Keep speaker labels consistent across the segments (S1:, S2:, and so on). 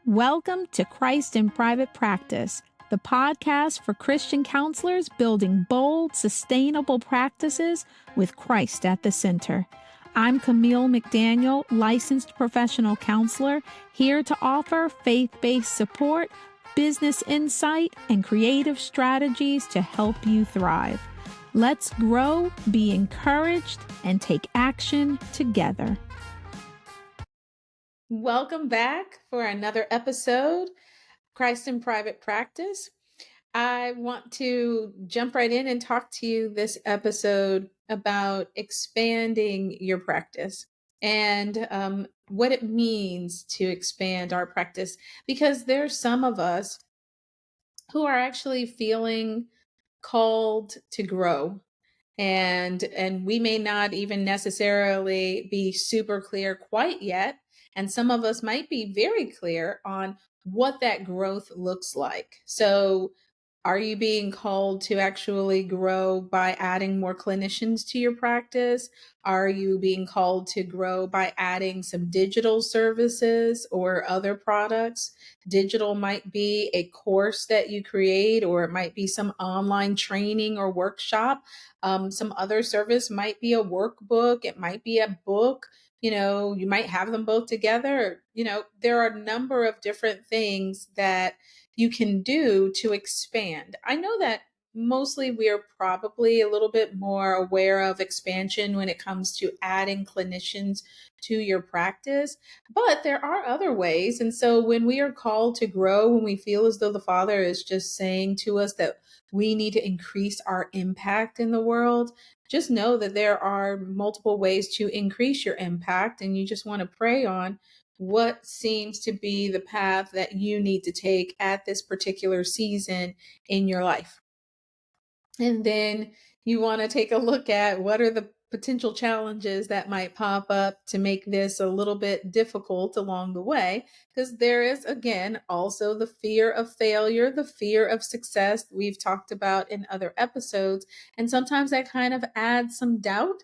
S1: Welcome to Christ in Private Practice, the podcast for Christian counselors building bold, sustainable practices with Christ at the center. I'm Camille McDaniel, licensed professional counselor, here to offer faith-based support, business insight, and creative strategies to help you thrive. Let's grow, be encouraged, and take action together. Welcome back for another episode, Christ in Private Practice. I want to jump right in and talk to you this episode about expanding your practice and what it means to expand our practice, because there's some of us who are actually feeling called to grow. And we may not even necessarily be super clear quite yet. And some of us might be very clear on what that growth looks like. So are you being called to actually grow by adding more clinicians to your practice? Are you being called to grow by adding some digital services or other products? Digital might be a course that you create, or it might be some online training or workshop. Some other service might be a workbook. It might be a book. You might have them both together. There are a number of different things that you can do to expand. I know that mostly we are probably a little bit more aware of expansion when it comes to adding clinicians to your practice, but there are other ways. And so when we are called to grow, when we feel as though the Father is just saying to us that we need to increase our impact in the world, just know that there are multiple ways to increase your impact, and you just want to pray on what seems to be the path that you need to take at this particular season in your life. And then you want to take a look at what are the potential challenges that might pop up to make this a little bit difficult along the way, because there is, again, also the fear of failure, the fear of success we've talked about in other episodes. And sometimes that kind of adds some doubt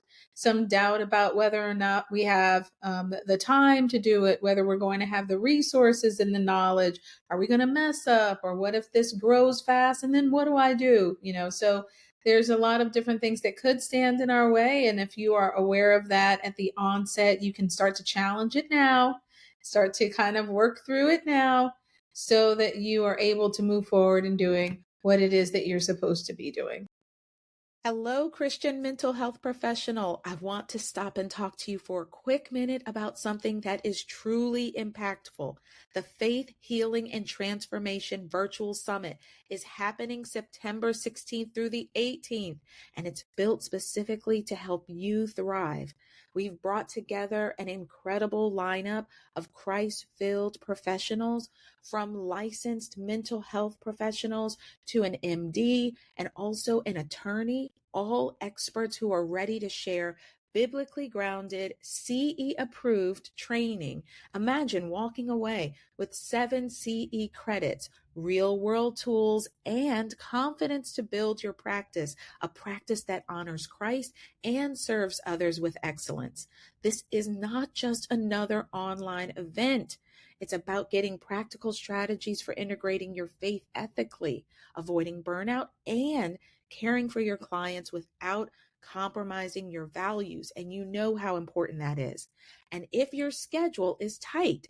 S1: about whether or not we have the time to do it, whether we're going to have the resources and the knowledge. Are we going to mess up? Or what if this grows fast? And then what do I do? So there's a lot of different things that could stand in our way. And if you are aware of that at the onset, you can start to challenge it now, start to kind of work through it now, so that you are able to move forward in doing what it is that you're supposed to be doing. Hello, Christian mental health professional. I want to stop and talk to you for a quick minute about something that is truly impactful. The Faith, Healing, and Transformation Virtual Summit is happening September 16th through the 18th, and it's built specifically to help you thrive. We've brought together an incredible lineup of Christ-filled professionals, from licensed mental health professionals to an MD and also an attorney, all experts who are ready to share biblically grounded, CE approved training. Imagine walking away with 7 CE credits, real world tools, and confidence to build your practice, a practice that honors Christ and serves others with excellence. This is not just another online event. It's about getting practical strategies for integrating your faith ethically, avoiding burnout, and caring for your clients without compromising your values. And you know how important that is. And if your schedule is tight,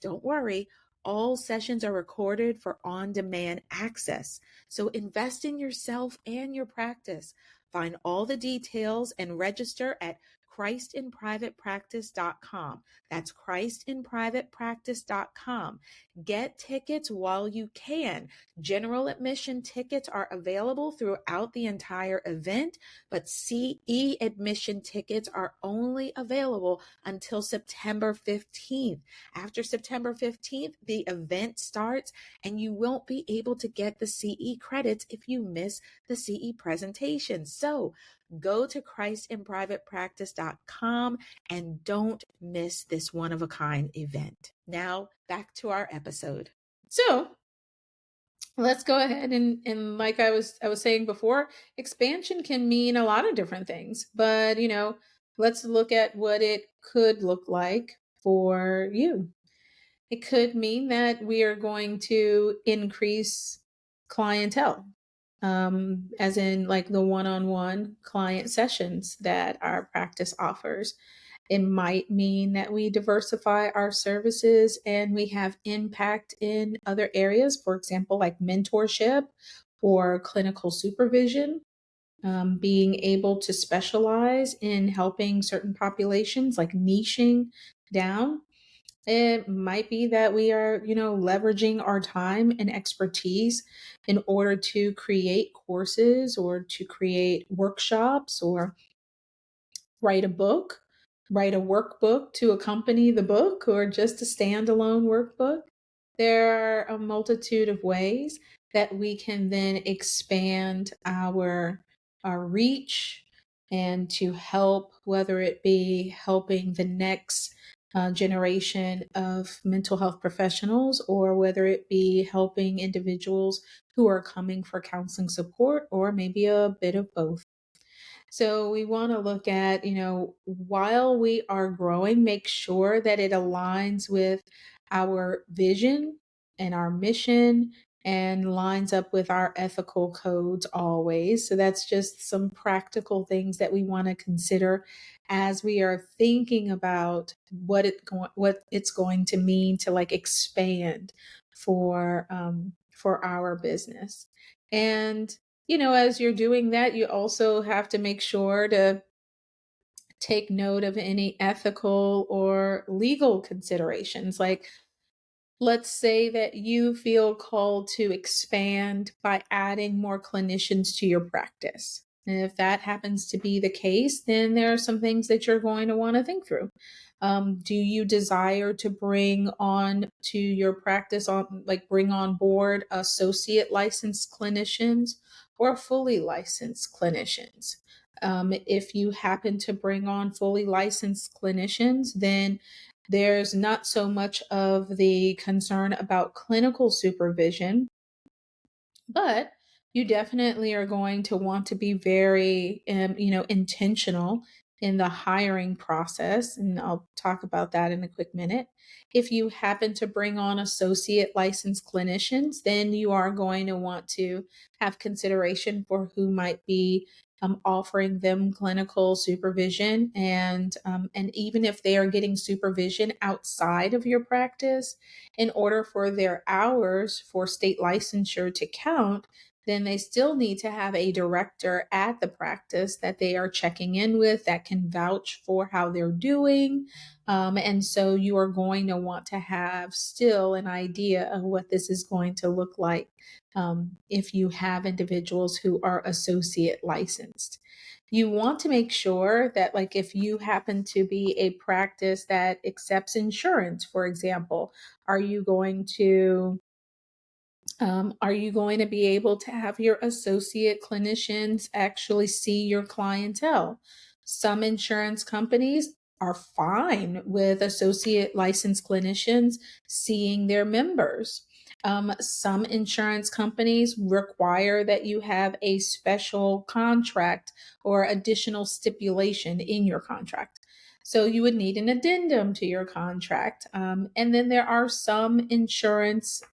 S1: don't worry. All sessions are recorded for on-demand access. So invest in yourself and your practice. Find all the details and register at christinprivatepractice.com. That's christinprivatepractice.com. Get tickets while you can. General admission tickets are available throughout the entire event, but CE admission tickets are only available until September 15th. After September 15th, the event starts, and you won't be able to get the CE credits if you miss the CE presentation. So go to christinprivatepractice.com and don't miss this one-of-a-kind event. Now, back to our episode. So let's go ahead and like I was saying before, expansion can mean a lot of different things, but let's look at what it could look like for you. It could mean that we are going to increase clientele, as in like the one on one client sessions that our practice offers. It might mean that we diversify our services and we have impact in other areas, for example, like mentorship or clinical supervision. Being able to specialize in helping certain populations, like niching down. It might be that we are, leveraging our time and expertise in order to create courses or to create workshops or write a book, write a workbook to accompany the book, or just a standalone workbook. There are a multitude of ways that we can then expand our reach and to help, whether it be helping the next generation of mental health professionals, or whether it be helping individuals who are coming for counseling support, or maybe a bit of both. So we want to look at, while we are growing, make sure that it aligns with our vision and our mission and lines up with our ethical codes always. So that's just some practical things that we want to consider as we are thinking about what it's going to mean to like expand for our business. And as you're doing that, you also have to make sure to take note of any ethical or legal considerations. Like, let's say that you feel called to expand by adding more clinicians to your practice. And if that happens to be the case, then there are some things that you're going to want to think through. Do you desire to bring on to your practice bring on board associate licensed clinicians or fully licensed clinicians? If you happen to bring on fully licensed clinicians, then there's not so much of the concern about clinical supervision, but you definitely are going to want to be very, intentional in the hiring process. And I'll talk about that in a quick minute. If you happen to bring on associate licensed clinicians, then you are going to want to have consideration for who might be offering them clinical supervision, and even if they are getting supervision outside of your practice, in order for their hours for state licensure to count, then they still need to have a director at the practice that they are checking in with that can vouch for how they're doing. And so you are going to want to have still an idea of what this is going to look like if you have individuals who are associate licensed. You want to make sure that, like, if you happen to be a practice that accepts insurance, for example, are you going to be able to have your associate clinicians actually see your clientele? Some insurance companies are fine with associate licensed clinicians seeing their members. Some insurance companies require that you have a special contract or additional stipulation in your contract. So you would need an addendum to your contract. And then there are some insurance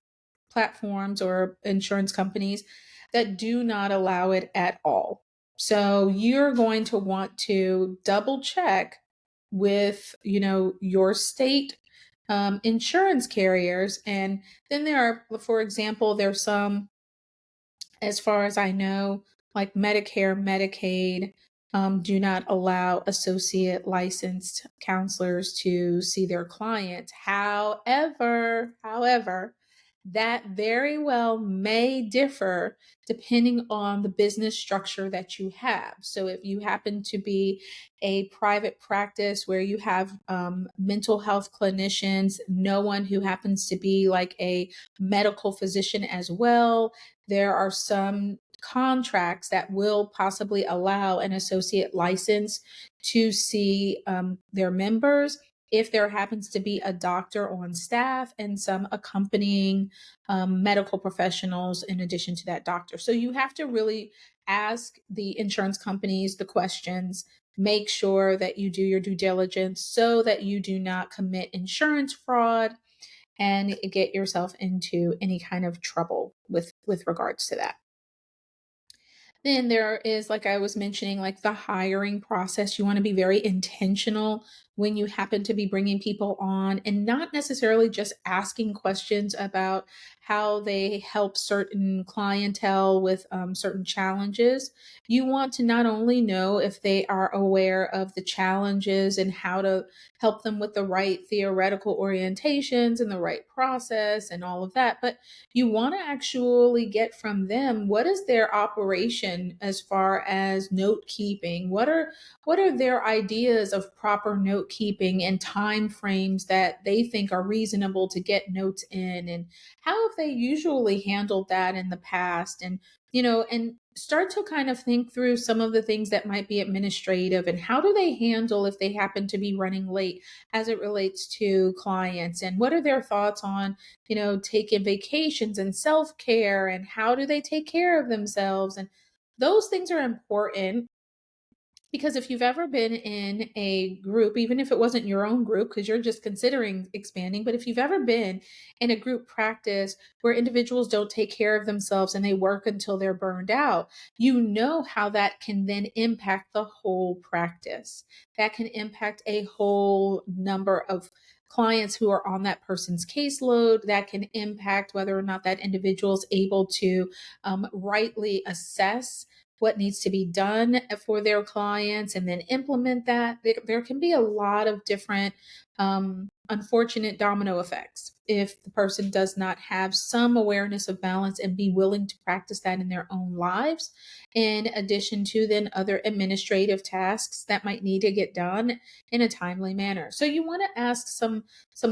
S1: platforms or insurance companies that do not allow it at all. So you're going to want to double check with, your state insurance carriers. And then there are, for example, there's some, as far as I know, like Medicare, Medicaid, do not allow associate licensed counselors to see their clients. However, that very well may differ depending on the business structure that you have. So if you happen to be a private practice where you have mental health clinicians, no one who happens to be like a medical physician as well, there are some contracts that will possibly allow an associate license to see their members if there happens to be a doctor on staff and some accompanying medical professionals in addition to that doctor. So you have to really ask the insurance companies the questions, make sure that you do your due diligence so that you do not commit insurance fraud, and get yourself into any kind of trouble with regards to that. Then there is, like I was mentioning, like the hiring process. You want to be very intentional when you happen to be bringing people on and not necessarily just asking questions about how they help certain clientele with certain challenges. You want to not only know if they are aware of the challenges and how to help them with the right theoretical orientations and the right process and all of that, but you want to actually get from them what is their operation as far as note keeping. What are their ideas of proper note keeping and time frames that they think are reasonable to get notes in, and how have they usually handled that in the past, and start to kind of think through some of the things that might be administrative and how do they handle if they happen to be running late as it relates to clients, and what are their thoughts on taking vacations and self care, and how do they take care of themselves. And those things are important because if you've ever been in a group, even if it wasn't your own group, because you're just considering expanding, but if you've ever been in a group practice where individuals don't take care of themselves and they work until they're burned out, you know how that can then impact the whole practice. That can impact a whole number of clients who are on that person's caseload. That can impact whether or not that individual is able to rightly assess what needs to be done for their clients and then implement that. There can be a lot of different unfortunate domino effects if the person does not have some awareness of balance and be willing to practice that in their own lives, in addition to then other administrative tasks that might need to get done in a timely manner. So you want to ask some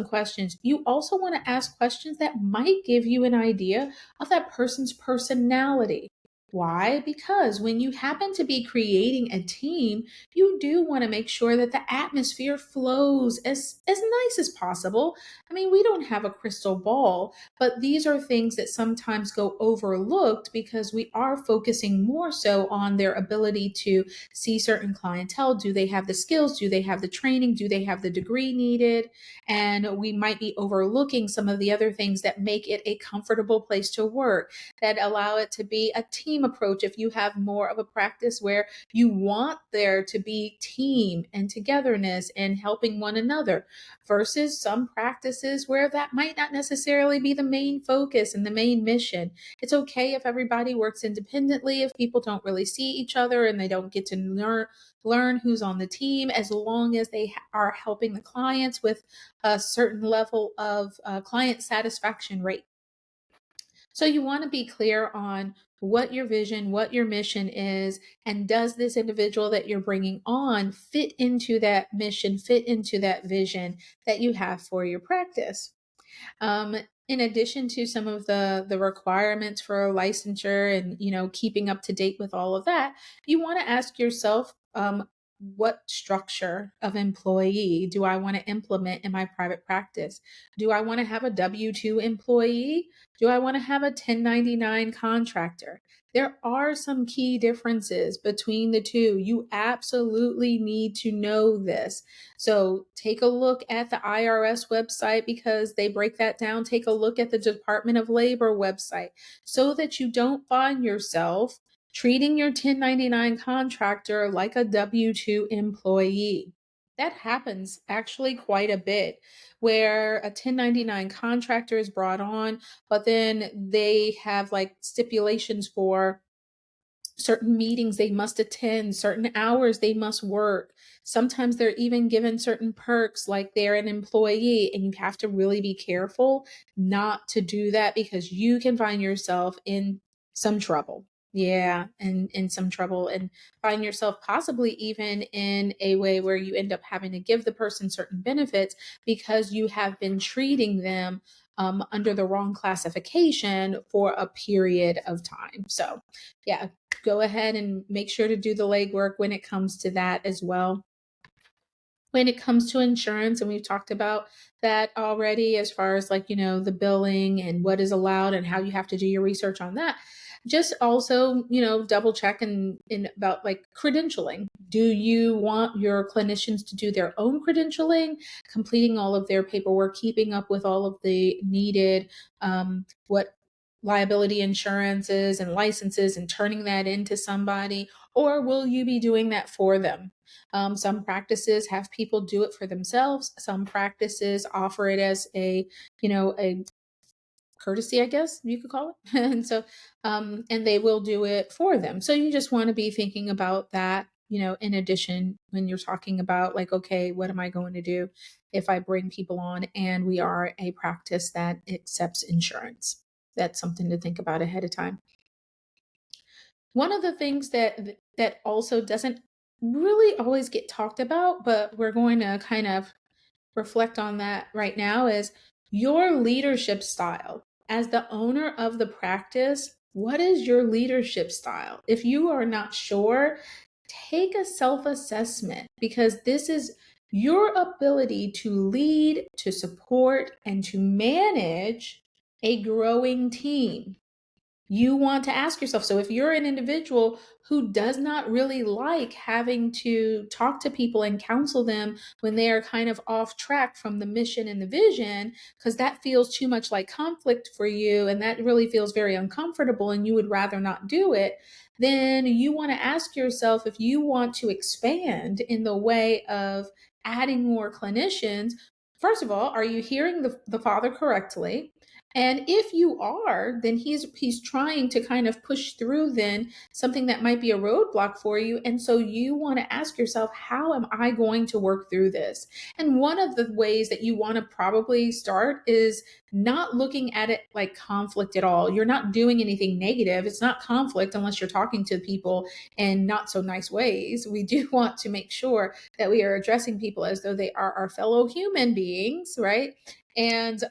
S1: questions. You also want to ask questions that might give you an idea of that person's personality. Why? Because when you happen to be creating a team, you do want to make sure that the atmosphere flows as nice as possible. I mean, we don't have a crystal ball, but these are things that sometimes go overlooked because we are focusing more so on their ability to see certain clientele. Do they have the skills? Do they have the training? Do they have the degree needed? And we might be overlooking some of the other things that make it a comfortable place to work, that allow it to be a team approach. If you have more of a practice where you want there to be team and togetherness and helping one another, versus some practices where that might not necessarily be the main focus and the main mission. It's okay if everybody works independently, if people don't really see each other and they don't get to learn who's on the team, as long as they are helping the clients with a certain level of client satisfaction rate. So you want to be clear on what your vision, what your mission is, and does this individual that you're bringing on fit into that mission, fit into that vision that you have for your practice. Um, in addition to some of the requirements for licensure and keeping up to date with all of that, you want to ask yourself, what structure of employee do I want to implement in my private practice? Do I want to have a W-2 employee? Do I want to have a 1099 contractor? There are some key differences between the two. You absolutely need to know this. So take a look at the IRS website because they break that down. Take a look at the Department of Labor website so that you don't find yourself treating your 1099 contractor like a W-2 employee. That happens actually quite a bit, where a 1099 contractor is brought on, but then they have like stipulations for certain meetings they must attend, certain hours they must work. Sometimes they're even given certain perks like they're an employee, and you have to really be careful not to do that because you can find yourself in some trouble. Yeah, and in some trouble, and find yourself possibly even in a way where you end up having to give the person certain benefits because you have been treating them under the wrong classification for a period of time. So, yeah, go ahead and make sure to do the legwork when it comes to that as well. When it comes to insurance, and we've talked about that already as far as like, the billing and what is allowed and how you have to do your research on that. just also, double check in about like credentialing. Do you want your clinicians to do their own credentialing, completing all of their paperwork, keeping up with all of the needed what liability insurances and licenses and turning that into somebody, or will you be doing that for them? Some practices have people do it for themselves. Some practices offer it as a courtesy, I guess you could call it. And so, and they will do it for them. So you just want to be thinking about that, in addition, when you're talking about like, okay, what am I going to do if I bring people on and we are a practice that accepts insurance? That's something to think about ahead of time. One of the things that also doesn't really always get talked about, but we're going to kind of reflect on that right now, is your leadership style. As the owner of the practice, what is your leadership style? If you are not sure, take a self assessment, because this is your ability to lead, to support, and to manage a growing team. You want to ask yourself, so if you're an individual who does not really like having to talk to people and counsel them when they are kind of off track from the mission and the vision, because that feels too much like conflict for you and that really feels very uncomfortable and you would rather not do it, then you want to ask yourself, if you want to expand in the way of adding more clinicians, first of all, are you hearing the father correctly? And if you are, then he's trying to kind of push through then something that might be a roadblock for you. And so you want to ask yourself, how am I going to work through this? And one of the ways that you want to probably start is not looking at it like conflict at all. You're not doing anything negative. It's not conflict unless you're talking to people in not so nice ways. We do want to make sure that we are addressing people as though they are our fellow human beings, right? And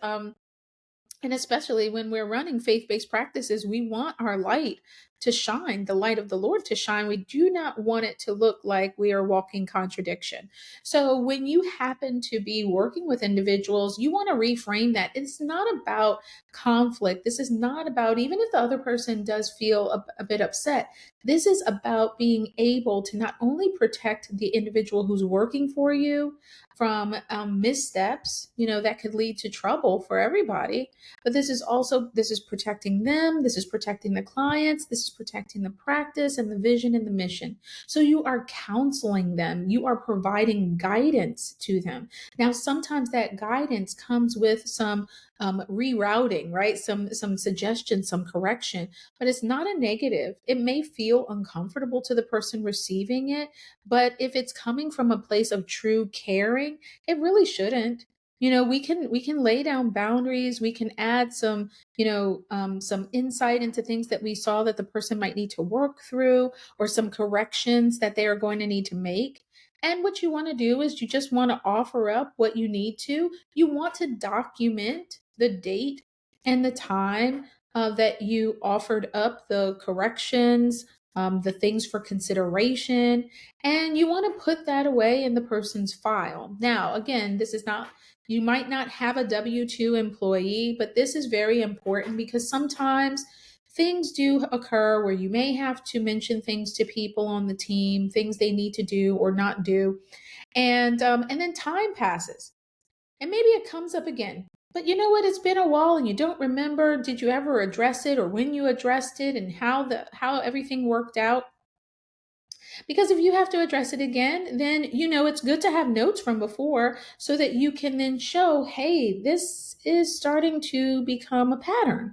S1: especially when we're running faith based practices, we want our light to shine, the light of the Lord to shine. We do not want it to look like we are walking contradiction. So when you happen to be working with individuals, you want to reframe that. It's not about conflict. This is not about, even if the other person does feel a bit upset, this is about being able to not only protect the individual who's working for you from missteps, that could lead to trouble for everybody. But this is protecting them, this is protecting the clients, this is protecting the practice and the vision and the mission. So you are counseling them, you are providing guidance to them. Now, sometimes that guidance comes with some rerouting, right? Some suggestion, some correction, but it's not a negative. It may feel uncomfortable to the person receiving it, but if it's coming from a place of true caring, it really shouldn't. We can lay down boundaries, we can add some insight into things that we saw that the person might need to work through, or some corrections that they are going to need to make. And what you want to do is you just want to offer up what you need to. You want to document the date and the time that you offered up the corrections, the things for consideration, and you want to put that away in the person's file. Now, again, this is not, you might not have a W 2 employee, but this is very important because sometimes things do occur where you may have to mention things to people on the team, things they need to do or not do. And then time passes and maybe it comes up again. But you know what? It's been a while and you don't remember, did you ever address it, or when you addressed it, and how everything worked out? Because if you have to address it again, then it's good to have notes from before so that you can then show, hey, this is starting to become a pattern.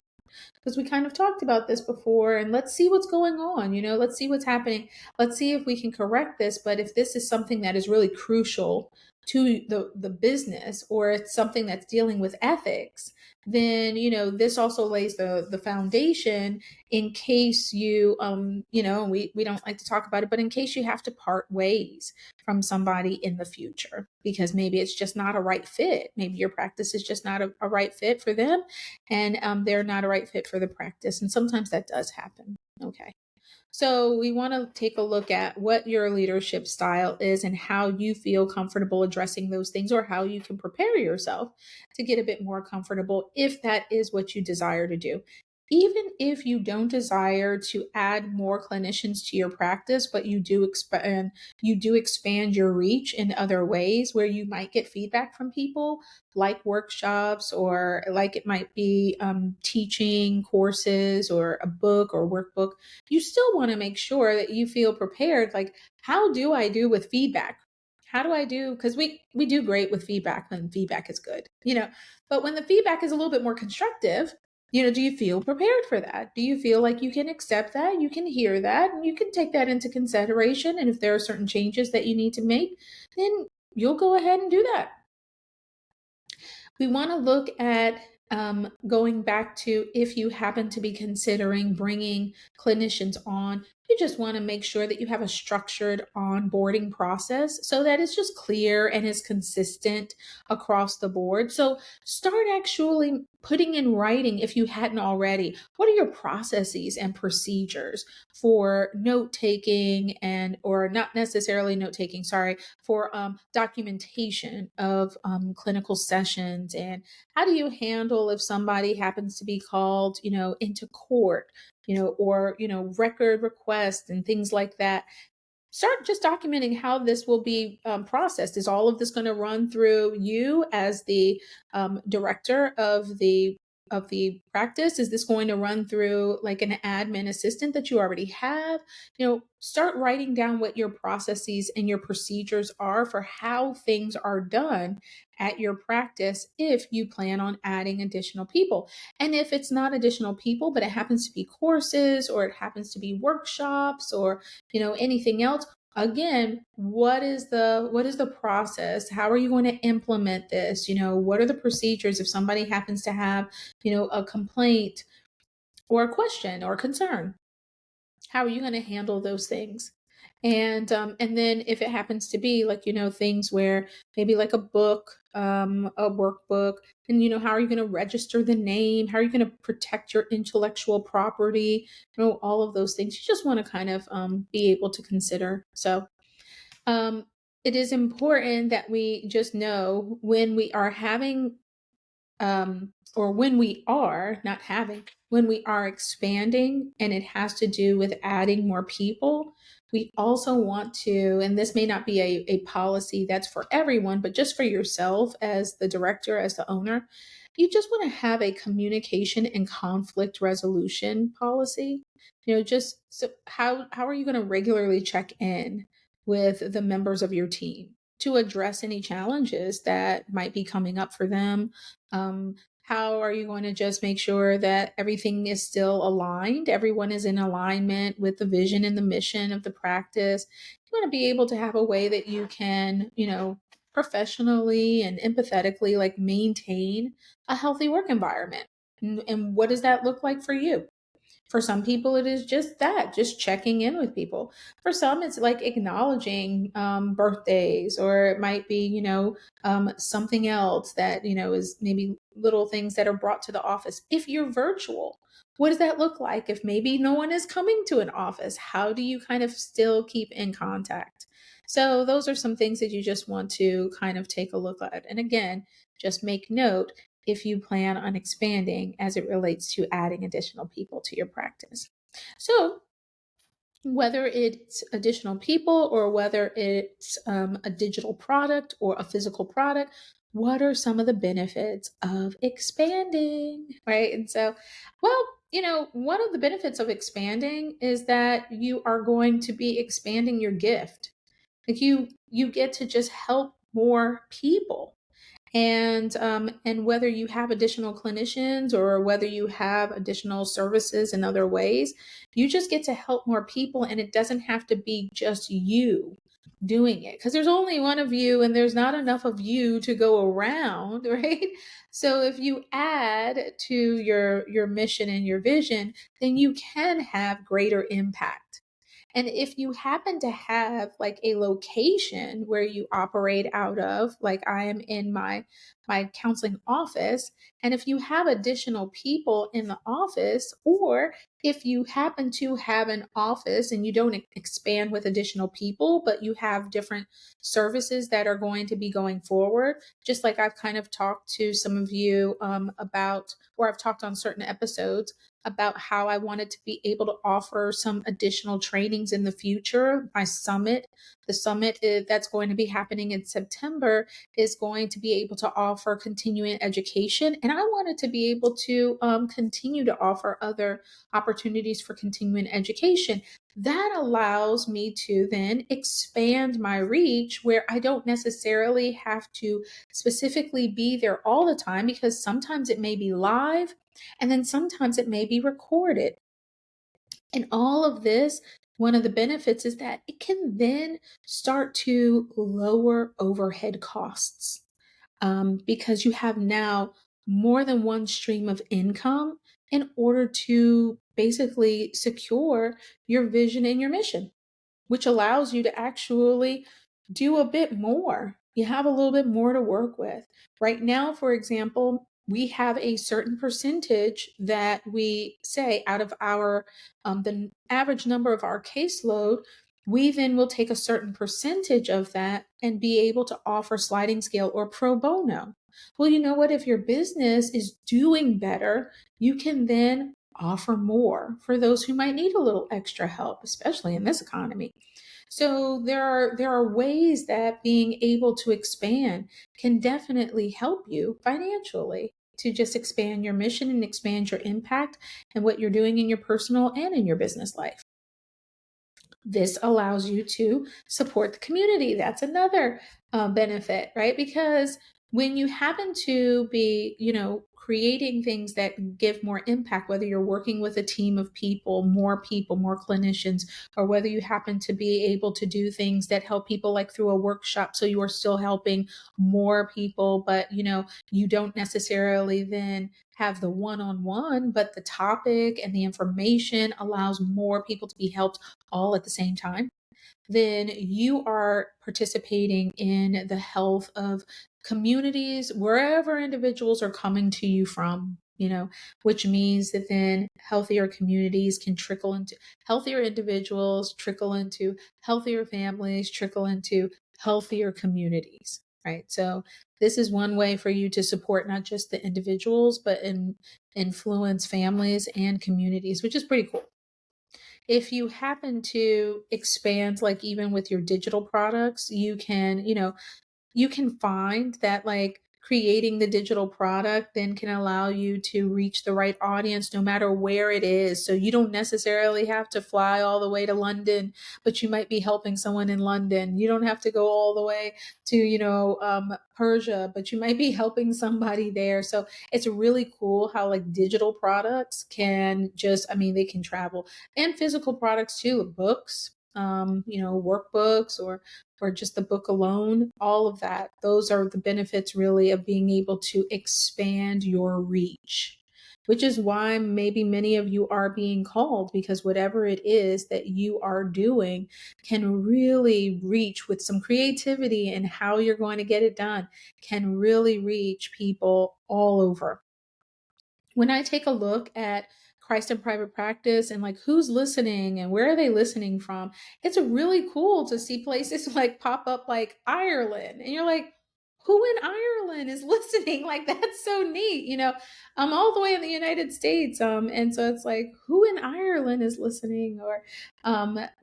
S1: Because we kind of talked about this before, and let's see what's going on. Let's see what's happening. Let's see if we can correct this. But if this is something that is really crucial to the business, or it's something that's dealing with ethics, then this also lays the foundation in case we don't like to talk about it, but in case you have to part ways from somebody in the future, because maybe it's just not a right fit. Maybe your practice is just not a right fit for them, and they're not a right fit for the practice. And sometimes that does happen. Okay. So we want to take a look at what your leadership style is and how you feel comfortable addressing those things, or how you can prepare yourself to get a bit more comfortable if that is what you desire to do. even if you don't desire to add more clinicians to your practice, but you do expand your reach in other ways where you might get feedback from people, like workshops, or like it might be teaching courses or a book or workbook. You still want to make sure that you feel prepared. Like, how do I do with feedback? How do I do? Because we do great with feedback when feedback is good, but when the feedback is a little bit more constructive, do you feel prepared for that? Do you feel like you can accept that? You can hear that and you can take that into consideration. And if there are certain changes that you need to make, then you'll go ahead and do that. We want to look at going back to, if you happen to be considering bringing clinicians on, you just want to make sure that you have a structured onboarding process so that it's just clear and is consistent across the board. So start actually putting in writing, if you hadn't already, what are your processes and procedures for note taking, and or not necessarily note taking, sorry, for documentation of clinical sessions, and how do you handle if somebody happens to be called, into court, or record requests and things like that. Start just documenting how this will be processed. Is all of this going to run through you as the director of the practice? Is this going to run through like an admin assistant that you already have? Start writing down what your processes and your procedures are for how things are done at your practice if you plan on adding additional people. And if it's not additional people, but it happens to be courses, or it happens to be workshops, or anything else, again, what is the process? How are you going to implement this? What are the procedures if somebody happens to have a complaint or a question or concern? How are you going to handle those things? And then if it happens to be like, things where maybe like a book, a workbook, and how are you going to register the name? How are you going to protect your intellectual property? All of those things you just want to kind of be able to consider. So um, it is important that we just know when we are having or when we are not having, when we are expanding and it has to do with adding more people, we also want to, and this may not be a policy that's for everyone, but just for yourself as the director, as the owner, you just want to have a communication and conflict resolution policy. Just so how are you going to regularly check in with the members of your team to address any challenges that might be coming up for them? How are you going to just make sure that everything is still aligned? Everyone is in alignment with the vision and the mission of the practice. You want to be able to have a way that you can, professionally and empathetically, like, maintain a healthy work environment. And what does that look like for you? For some people, it is just that, just checking in with people. For some, it's like acknowledging birthdays, or it might be, something else that, is maybe little things that are brought to the office. If you're virtual, what does that look like? If maybe no one is coming to an office, how do you kind of still keep in contact? So, those are some things that you just want to kind of take a look at. And again, just make note if you plan on expanding as it relates to adding additional people to your practice. So, whether it's additional people or whether it's a digital product or a physical product, what are some of the benefits of expanding, right? And so, well, one of the benefits of expanding is that you are going to be expanding your gift. Like, you get to just help more people. And whether you have additional clinicians or whether you have additional services in other ways, you just get to help more people, and it doesn't have to be just you doing it, because there's only one of you and there's not enough of you to go around, right? So if you add to your mission and your vision, then you can have greater impact. And if you happen to have like a location where you operate out of, like I am in my my counseling office. And if you have additional people in the office, or if you happen to have an office and you don't expand with additional people, but you have different services that are going to be going forward, just like I've kind of talked to some of you about, or I've talked on certain episodes about how I wanted to be able to offer some additional trainings in the future. My summit, the summit that's going to be happening in September, is going to be able to offer continuing education. And I wanted to be able to continue to offer other opportunities for continuing education. That allows me to then expand my reach where I don't necessarily have to specifically be there all the time, because sometimes it may be live and then sometimes it may be recorded. And all of this, one of the benefits is that it can then start to lower overhead costs, because you have now more than one stream of income in order to basically secure your vision and your mission, which allows you to actually do a bit more. You have a little bit more to work with. Right now, for example, we have a certain percentage that we say out of our the average number of our caseload. We then will take a certain percentage of that and be able to offer sliding scale or pro bono. Well, you know what? If your business is doing better, you can then offer more for those who might need a little extra help, especially in this economy. So there are ways that being able to expand can definitely help you financially to just expand your mission and expand your impact and what you're doing in your personal and in your business life. This allows you to support the community. That's another benefit, right? Because when you happen to be, creating things that give more impact, whether you're working with a team of people, more clinicians, or whether you happen to be able to do things that help people like through a workshop. So you are still helping more people, but you don't necessarily then have the one-on-one, but the topic and the information allows more people to be helped all at the same time, then you are participating in the health of communities wherever individuals are coming to you from, which means that then healthier communities can trickle into healthier individuals, trickle into healthier families, trickle into healthier communities, right? So this is one way for you to support not just the individuals, but influence families and communities, which is pretty cool. If you happen to expand, like even with your digital products, you can find that like creating the digital product then can allow you to reach the right audience no matter where it is. So you don't necessarily have to fly all the way to London, but you might be helping someone in London. You don't have to go all the way to, Persia, but you might be helping somebody there. So it's really cool how like digital products can just, I mean, they can travel, and physical products too, books, workbooks, or just the book alone, all of that. Those are the benefits really of being able to expand your reach, which is why maybe many of you are being called, because whatever it is that you are doing can really reach with some creativity, and how you're going to get it done can really reach people all over. When I take a look at Christ in private practice and like who's listening and where are they listening from, it's really cool to see places like pop up like Ireland. And you're like, who in Ireland is listening? Like that's so neat. I'm all the way in the United States. And so it's like, who in Ireland is listening? Or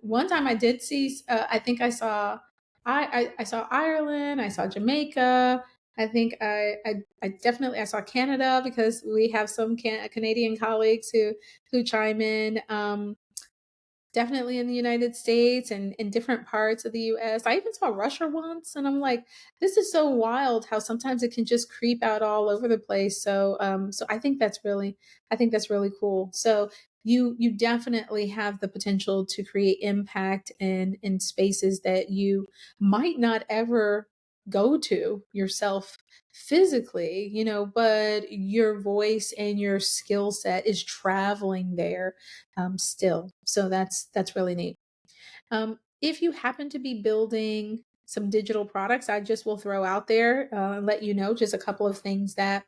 S1: one time I did see, I think I saw I saw Ireland, I saw Jamaica. I think I definitely I saw Canada, because we have some Canadian colleagues who chime in. Definitely in the United States and in different parts of the US. I even saw Russia once, and I'm like, this is so wild how sometimes it can just creep out all over the place. So I think that's really cool. So you definitely have the potential to create impact in spaces that you might not ever go to yourself physically, but your voice and your skill set is traveling there still. So that's really neat. If you happen to be building some digital products, I just will throw out there and let you know just a couple of things that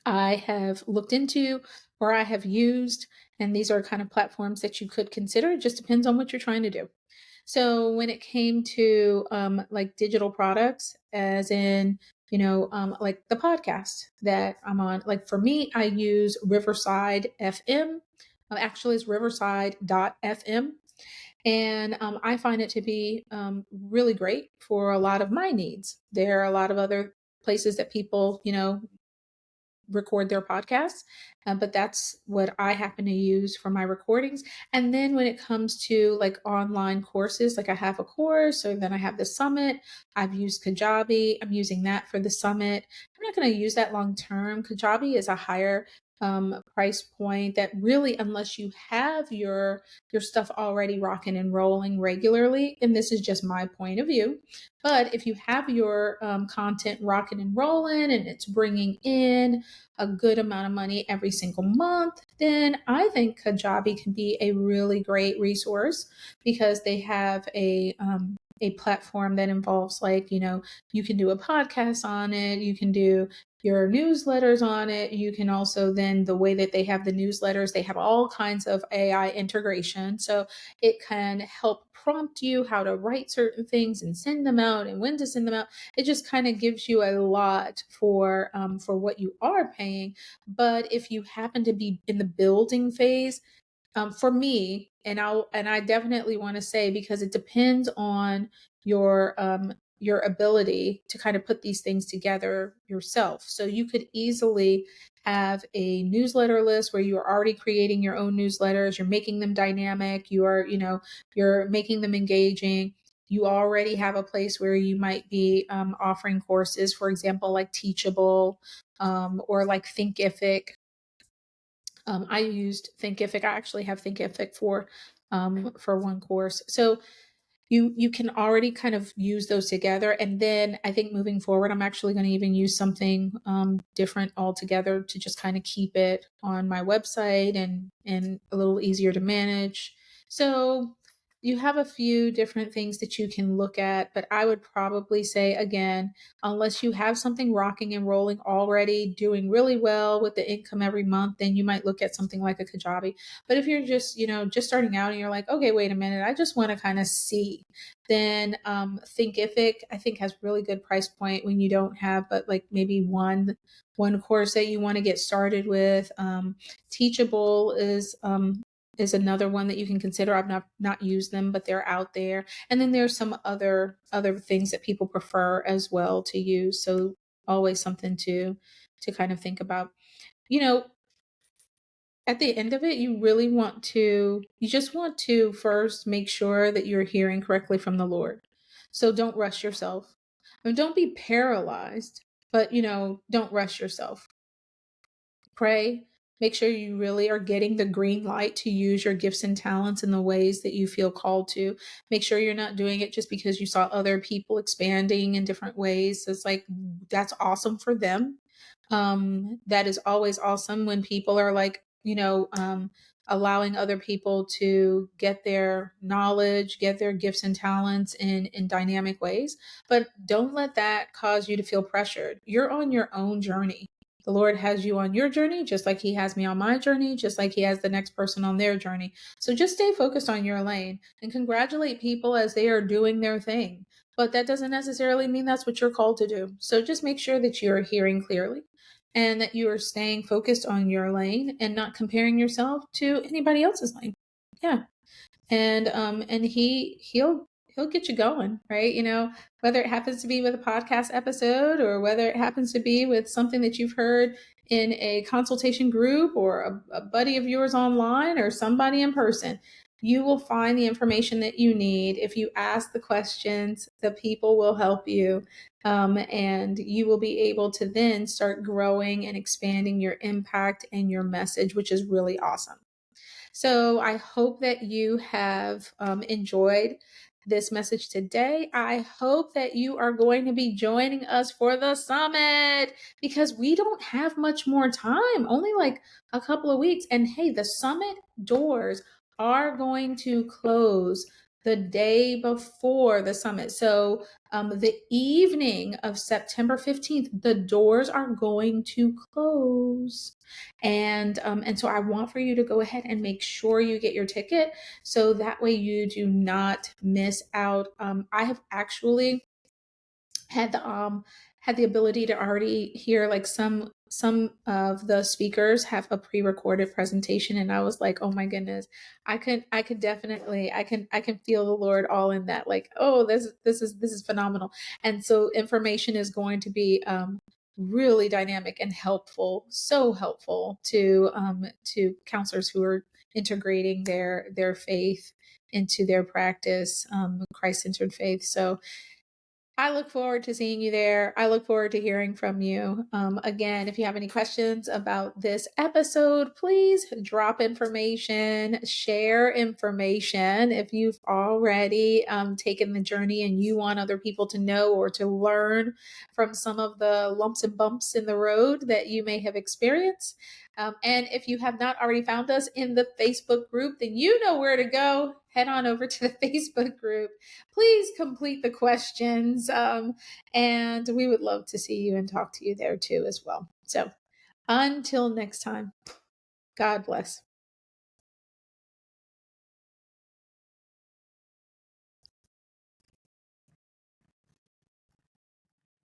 S1: I have looked into or I have used. And these are kind of platforms that you could consider. It just depends on what you're trying to do. So when it came to like digital products, as in, like the podcast that I'm on, like for me, I use Riverside FM. Actually, it's riverside.fm. And I find it to be really great for a lot of my needs. There are a lot of other places that people, record their podcasts. But that's what I happen to use for my recordings. And then when it comes to like online courses, like I have a course or then I have the summit. I've used Kajabi. I'm using that for the summit. I'm not going to use that long term. Kajabi is a higher price point that really, unless you have your stuff already rocking and rolling regularly, and this is just my point of view, but if you have your content rocking and rolling and it's bringing in a good amount of money every single month, then I think Kajabi can be a really great resource because they have a platform that involves, like, you can do a podcast on it, you can do your newsletters on it. You can also, then the way that they have the newsletters, they have all kinds of AI integration. So it can help prompt you how to write certain things and send them out and when to send them out. It just kind of gives you a lot for what you are paying. But if you happen to be in the building phase, for me, and I definitely want to say, because it depends on your ability to kind of put these things together yourself. So you could easily have a newsletter list where you are already creating your own newsletters, you're making them dynamic, you're making them engaging. You already have a place where you might be offering courses, for example, like Teachable, or like Thinkific. I used Thinkific. I actually have Thinkific for one course. So you can already kind of use those together. And then I think moving forward, I'm actually going to even use something different altogether to just kind of keep it on my website and a little easier to manage. So you have a few different things that you can look at, but I would probably say, again, unless you have something rocking and rolling already, doing really well with the income every month, then you might look at something like a Kajabi. But if you're just, just starting out and you're like, okay, wait a minute, I just want to kind of see, then Thinkific, I think, has really good price point when you don't have but like maybe one course that you want to get started with. Teachable is another one that you can consider. I've not used them, but they're out there. And then there's some other things that people prefer as well to use. So always something to kind of think about. You know, at the end of it, you just want to first make sure that you're hearing correctly from the Lord. So don't rush yourself. I mean, don't be paralyzed, but don't rush yourself. Pray. Make sure you really are getting the green light to use your gifts and talents in the ways that you feel called to. Make sure you're not doing it just because you saw other people expanding in different ways. It's like, that's awesome for them. That is always awesome when people are like, allowing other people to get their knowledge, get their gifts and talents in dynamic ways. But don't let that cause you to feel pressured. You're on your own journey. The Lord has you on your journey, just like He has me on my journey, just like He has the next person on their journey. So just stay focused on your lane and congratulate people as they are doing their thing. But that doesn't necessarily mean that's what you're called to do. So just make sure that you're hearing clearly and that you are staying focused on your lane and not comparing yourself to anybody else's lane. Yeah. And he'll get you going, right? Whether it happens to be with a podcast episode or whether it happens to be with something that you've heard in a consultation group or a buddy of yours online or somebody in person, you will find the information that you need. If you ask the questions, the people will help you. And you will be able to then start growing and expanding your impact and your message, which is really awesome. So I hope that you have enjoyed this message today. I hope that you are going to be joining us for the summit because we don't have much more time, only like a couple of weeks. And hey, the summit doors are going to close the day before the summit. So the evening of September 15th, the doors are going to close. And so I want for you to go ahead and make sure you get your ticket so that way you do not miss out. I have actually had the ability to already hear like some of the speakers have a pre-recorded presentation, and I was like, oh my goodness, I could definitely, I can feel the Lord all in that, like, oh, this is phenomenal. And so information is going to be really dynamic and helpful, so helpful to counselors who are integrating their faith into their practice, Christ-centered faith. So I look forward to seeing you there. I look forward to hearing from you. Again, if you have any questions about this episode, please drop information, share information. If you've already taken the journey and you want other people to know or to learn from some of the lumps and bumps in the road that you may have experienced. And if you have not already found us in the Facebook group, then you know where to go. Head on over to the Facebook group. Please complete the questions. And we would love to see you and talk to you there too as well. So until next time, God bless.